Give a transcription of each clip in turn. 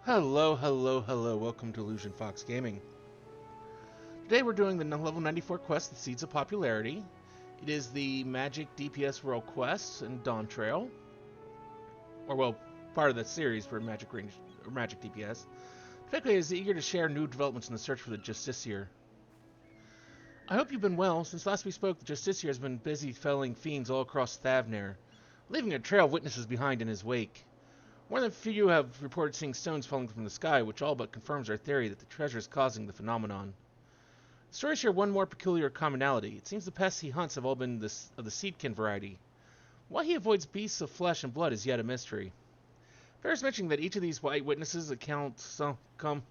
Hello, hello, hello. Welcome to Illusion Fox Gaming. Today we're doing the level 94 quest, The Seeds of Popularity. It is the Magic DPS World Quest in Dawntrail. Part of that series for Magic Range or Magic DPS. Particularly is eager to share new developments in the search for the Justiciar. I hope you've been well. Since last we spoke, the Justiciar has been busy felling fiends all across Thavnair, leaving a trail of witnesses behind in his wake. More than a few have reported seeing stones falling from the sky, which all but confirms our theory that the treasure is causing the phenomenon. The stories share one more peculiar commonality. It seems the pests he hunts have all been of the seedkin variety. Why he avoids beasts of flesh and blood is yet a mystery. Fair's mentioning that each of these white witnesses' accounts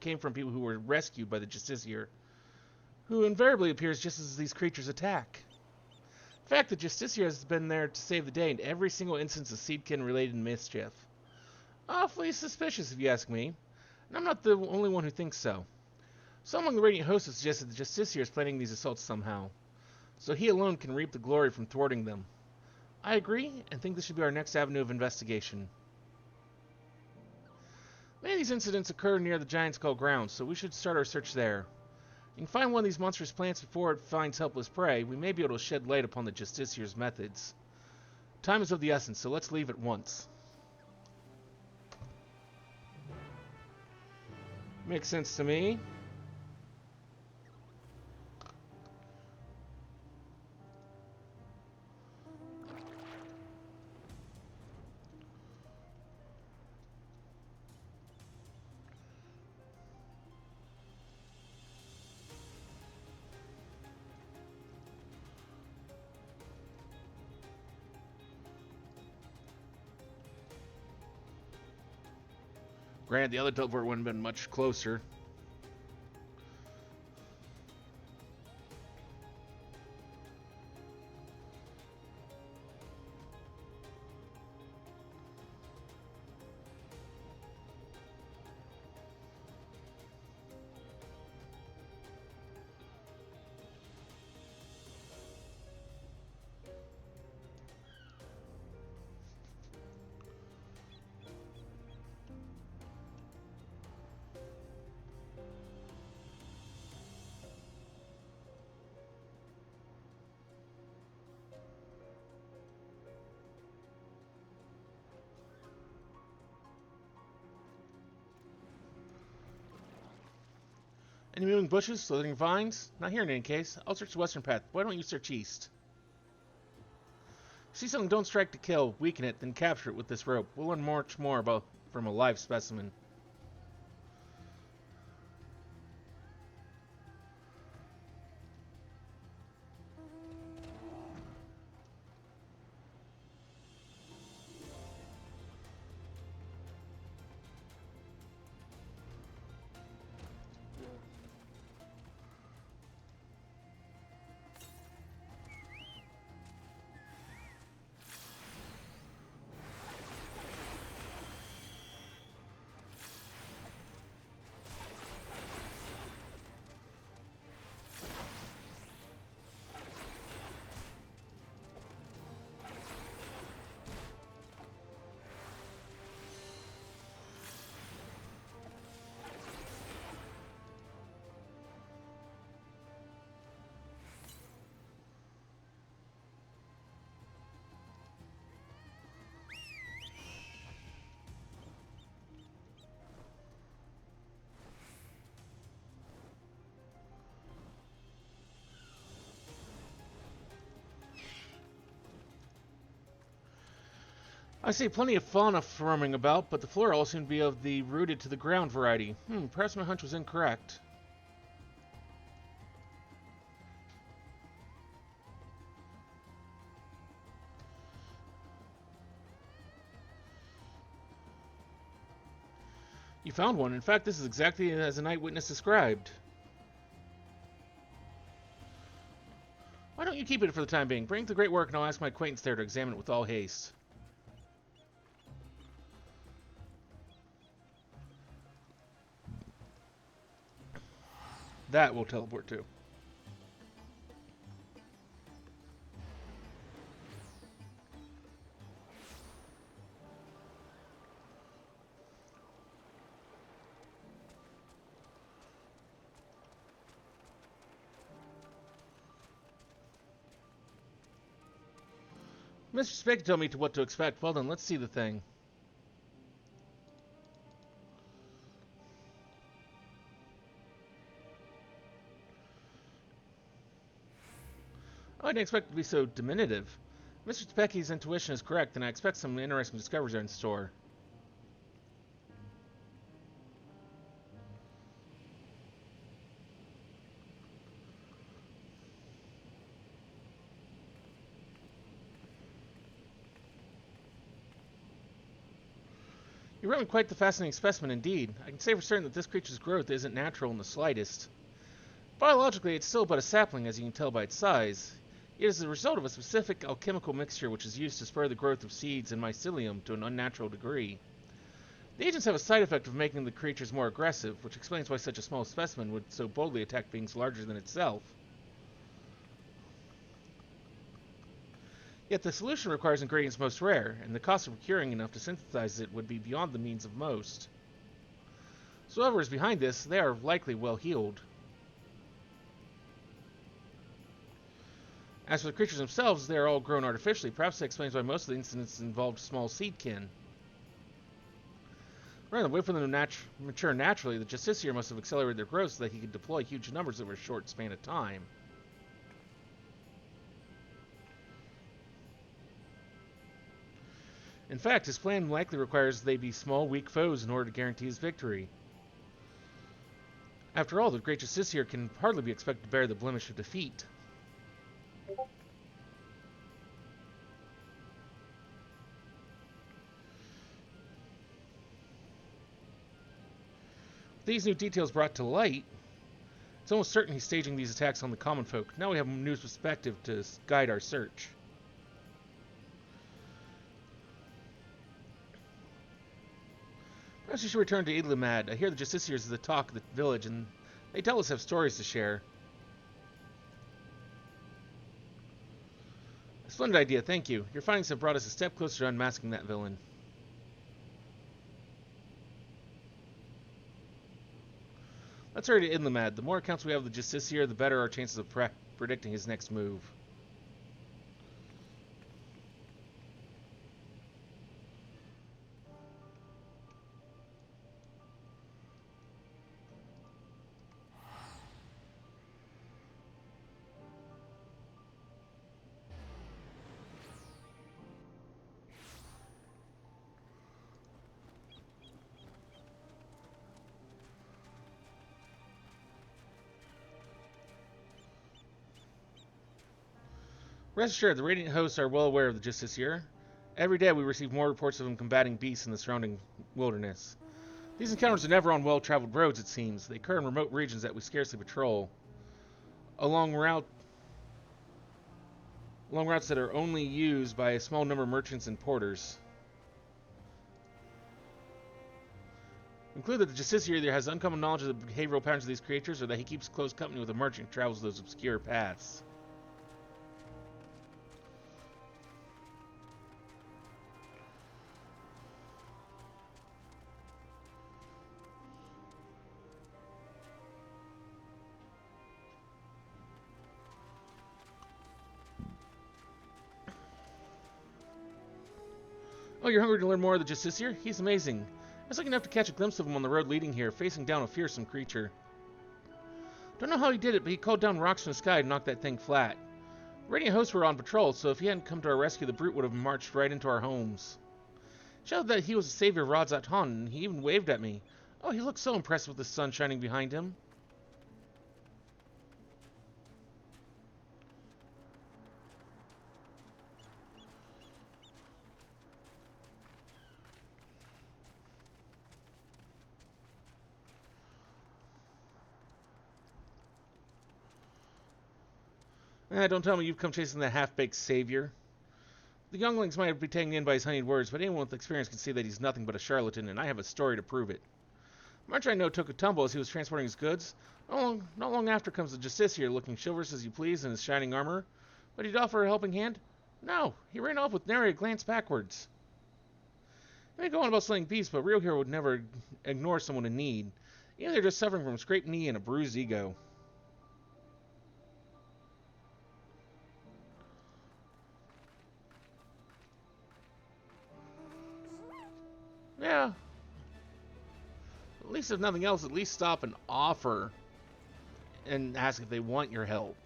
came from people who were rescued by the Justiciar, who invariably appears just as these creatures attack. In fact, the Justiciar has been there to save the day in every single instance of seedkin-related mischief. Awfully suspicious, if you ask me, and I'm not the only one who thinks so. Some among the Radiant Hosts have suggested the Justiciar is planning these assaults somehow, so he alone can reap the glory from thwarting them. I agree, and think this should be our next avenue of investigation. Many of these incidents occur near the Giant Skull grounds, so we should start our search there. You can find one of these monstrous plants before it finds helpless prey. We may be able to shed light upon the Justiciar's methods. Time is of the essence, so let's leave at once. Makes sense to me. Granted, the other teleport wouldn't have been much closer. Any moving bushes, slithering vines? Not here in any case. I'll search the western path. Why don't you search east? See something, don't strike to kill. Weaken it, then capture it with this rope. We'll learn much more about from a live specimen. I see plenty of fauna roaming about, but the flora all seem to be of the rooted to the ground variety. Perhaps my hunch was incorrect. You found one. In fact, this is exactly as an eyewitness described. Why don't you keep it for the time being? Bring it to great work and I'll ask my acquaintance there to examine it with all haste. That will teleport to. Mr. Spick told me what to expect. Well then, let's see the thing. Oh, I didn't expect it to be so diminutive. Mr. Specky's intuition is correct, and I expect some interesting discoveries are in store. You're really quite the fascinating specimen indeed. I can say for certain that this creature's growth isn't natural in the slightest. Biologically, it's still but a sapling, as you can tell by its size. It is the result of a specific alchemical mixture which is used to spur the growth of seeds and mycelium to an unnatural degree. The agents have a side effect of making the creatures more aggressive, which explains why such a small specimen would so boldly attack beings larger than itself. Yet the solution requires ingredients most rare, and the cost of procuring enough to synthesize it would be beyond the means of most. So whoever is behind this, they are likely well heeled. As for the creatures themselves, they are all grown artificially. Perhaps that explains why most of the incidents involved small seedkin. Rather than wait for them to mature naturally, the Justiciar must have accelerated their growth so that he could deploy huge numbers over a short span of time. In fact, his plan likely requires they be small, weak foes in order to guarantee his victory. After all, the great Justiciar can hardly be expected to bear the blemish of defeat. With these new details brought to light, it's almost certain he's staging these attacks on the common folk. Now we have a new perspective to guide our search. Perhaps we should return to Idlimad. I hear the Justiciars is the talk of the village, and they tell us have stories to share. A splendid idea, thank you. Your findings have brought us a step closer to unmasking that villain. Let's hurry to Idlimad. The more accounts we have of the Justiciar, the better our chances of predicting his next move. Rest assured, the Radiant hosts are well aware of the Justiciar. Every day we receive more reports of him combating beasts in the surrounding wilderness. These encounters are never on well-traveled roads, it seems. They occur in remote regions that we scarcely patrol. Along routes that are only used by a small number of merchants and porters. Conclude that the Justiciar either has uncommon knowledge of the behavioral patterns of these creatures, or that he keeps close company with a merchant who travels those obscure paths. Oh, you're hungry to learn more of the Justiciar? He's amazing. I was lucky enough to catch a glimpse of him on the road leading here, facing down a fearsome creature. Don't know how he did it, but he called down rocks from the sky and knocked that thing flat. The Radiant hosts were on patrol, so if he hadn't come to our rescue, the brute would have marched right into our homes. Showed that he was the savior of Radzat Han, and he even waved at me. Oh, he looked so impressed with the sun shining behind him. Don't tell me you've come chasing that half-baked savior. The younglings might be taken in by his honeyed words, but anyone with experience can see that he's nothing but a charlatan, and I have a story to prove it. The merchant I know took a tumble as he was transporting his goods. Not long after comes the Justiciar, looking chivalrous as you please in his shining armor. But he'd offer a helping hand? No, he ran off with nary a glance backwards. He may go on about slaying beasts, but a real hero would never ignore someone in need. Either they're just suffering from a scraped knee and a bruised ego. Yeah. At least if nothing else, at least stop and offer and ask if they want your help.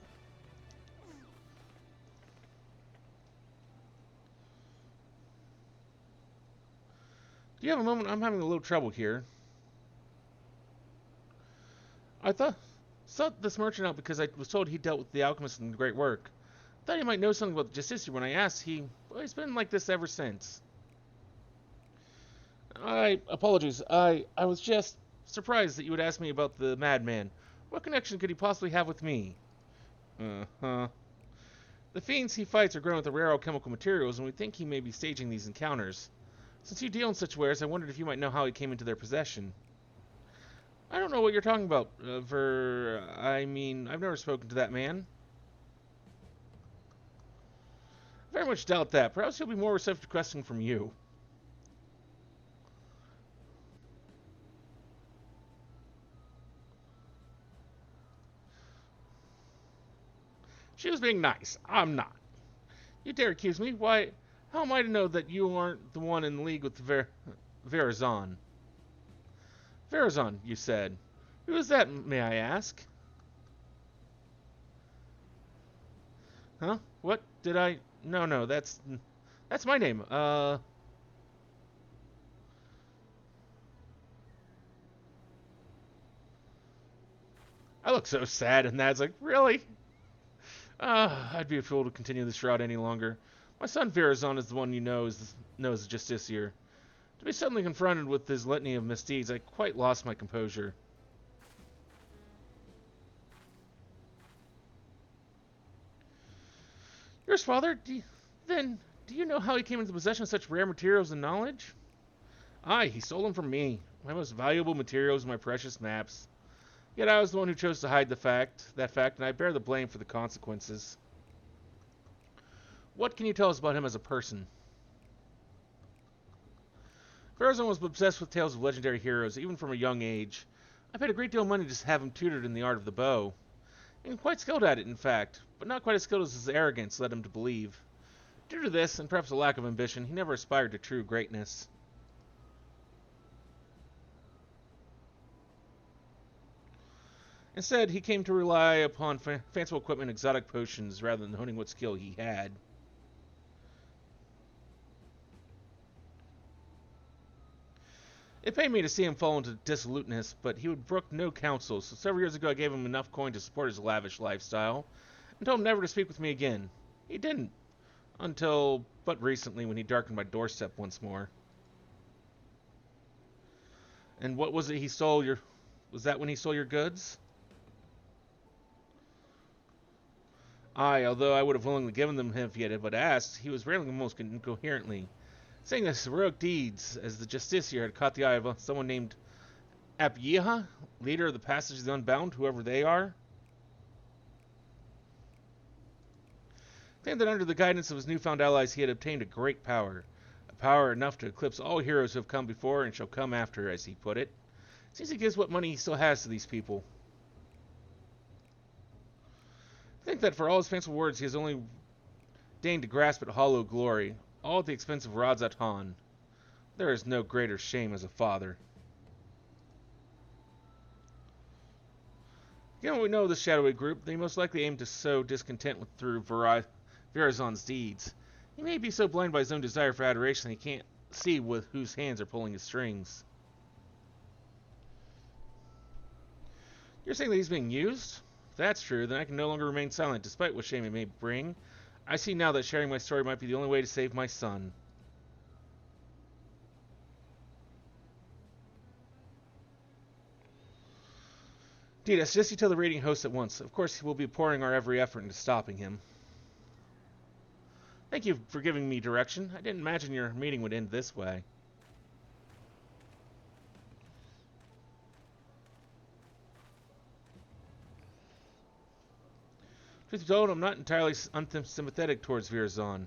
Do you have a moment? I'm having a little trouble here. I sought this merchant out because I was told he dealt with the alchemist in great work. Thought he might know something about the Justiciar. When I asked, he's been like this ever since. Apologies. I was just surprised that you would ask me about the madman. What connection could he possibly have with me? Uh-huh. The fiends he fights are grown with the rare alchemical materials, and we think he may be staging these encounters. Since you deal in such wares, I wondered if you might know how he came into their possession. I don't know what you're talking about, I mean, I've never spoken to that man. I very much doubt that. Perhaps he'll be more receptive to questioning from you. She was being nice. I'm not. You dare accuse me? Why, how am I to know that you aren't the one in league with Verazon? Verazon, you said. Who is that, may I ask? Huh? What? Did I... No, that's my name. I look so sad, and Nad's like, really? I'd be a fool to continue this route any longer. My son Verazon is the one you knows the Justiciar. To be suddenly confronted with his litany of misdeeds, I quite lost my composure. Yours, father? Do you know how he came into possession of such rare materials and knowledge? Aye, he stole them from me. My most valuable materials and my precious maps. Yet I was the one who chose to hide that fact, and I bear the blame for the consequences. What can you tell us about him as a person? Verazon was obsessed with tales of legendary heroes, even from a young age. I paid a great deal of money to have him tutored in the art of the bow. And quite skilled at it, in fact, but not quite as skilled as his arrogance led him to believe. Due to this, and perhaps a lack of ambition, he never aspired to true greatness. Instead, he came to rely upon fanciful equipment and exotic potions rather than honing what skill he had. It pained me to see him fall into dissoluteness, but he would brook no counsel, so several years ago I gave him enough coin to support his lavish lifestyle, and told him never to speak with me again. He didn't, until but recently when he darkened my doorstep once more. And what was it he stole was that when he stole your goods? Aye, although I would have willingly given them him if he had but asked, he was railing most incoherently, saying that his heroic deeds as the Justiciar had caught the eye of someone named Apyeha, leader of the Passage of the Unbound, whoever they are. Claimed that under the guidance of his newfound allies he had obtained a great power, a power enough to eclipse all heroes who have come before and shall come after, as he put it. Seems he gives what money he still has to these people. I think that for all his fanciful words he has only deigned to grasp at hollow glory, all at the expense of Radzat Han. There is no greater shame as a father. Given what we know of this shadowy group, they most likely aim to sow discontent through Verazon's deeds. He may be so blind by his own desire for adoration that he can't see with whose hands are pulling his strings. You're saying that he's being used? If that's true, then I can no longer remain silent, despite what shame it may bring. I see now that sharing my story might be the only way to save my son. Indeed, I suggest you tell the raiding host at once. Of course, we'll be pouring our every effort into stopping him. Thank you for giving me direction. I didn't imagine your meeting would end this way. Truth be told, I'm not entirely unsympathetic towards Verazon.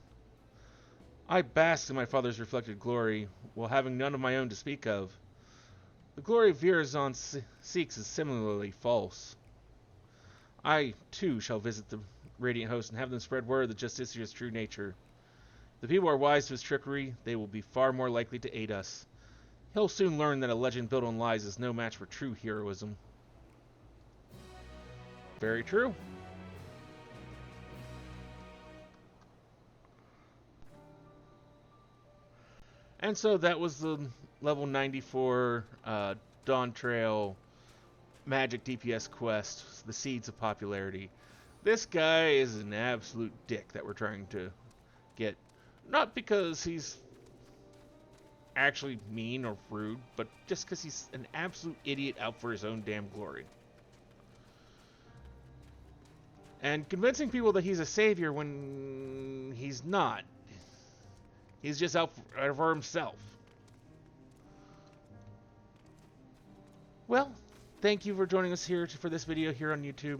I bask in my father's reflected glory, while having none of my own to speak of. The glory Verazon seeks is similarly false. I, too, shall visit the Radiant Host and have them spread word of the Justiciar's true nature. If the people are wise to his trickery, they will be far more likely to aid us. He'll soon learn that a legend built on lies is no match for true heroism. Very true. And so that was the level 94 Dawntrail Magic DPS quest, the Seeds of Popularity. This guy is an absolute dick that we're trying to get. Not because he's actually mean or rude, but just because he's an absolute idiot out for his own damn glory. And convincing people that he's a savior when he's not. He's just out for himself. Well, thank you for joining us here for this video here on YouTube.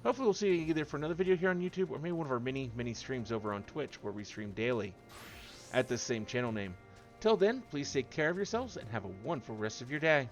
Hopefully we'll see you either for another video here on YouTube or maybe one of our mini streams over on Twitch where we stream daily at this same channel name. Till then, please take care of yourselves and have a wonderful rest of your day.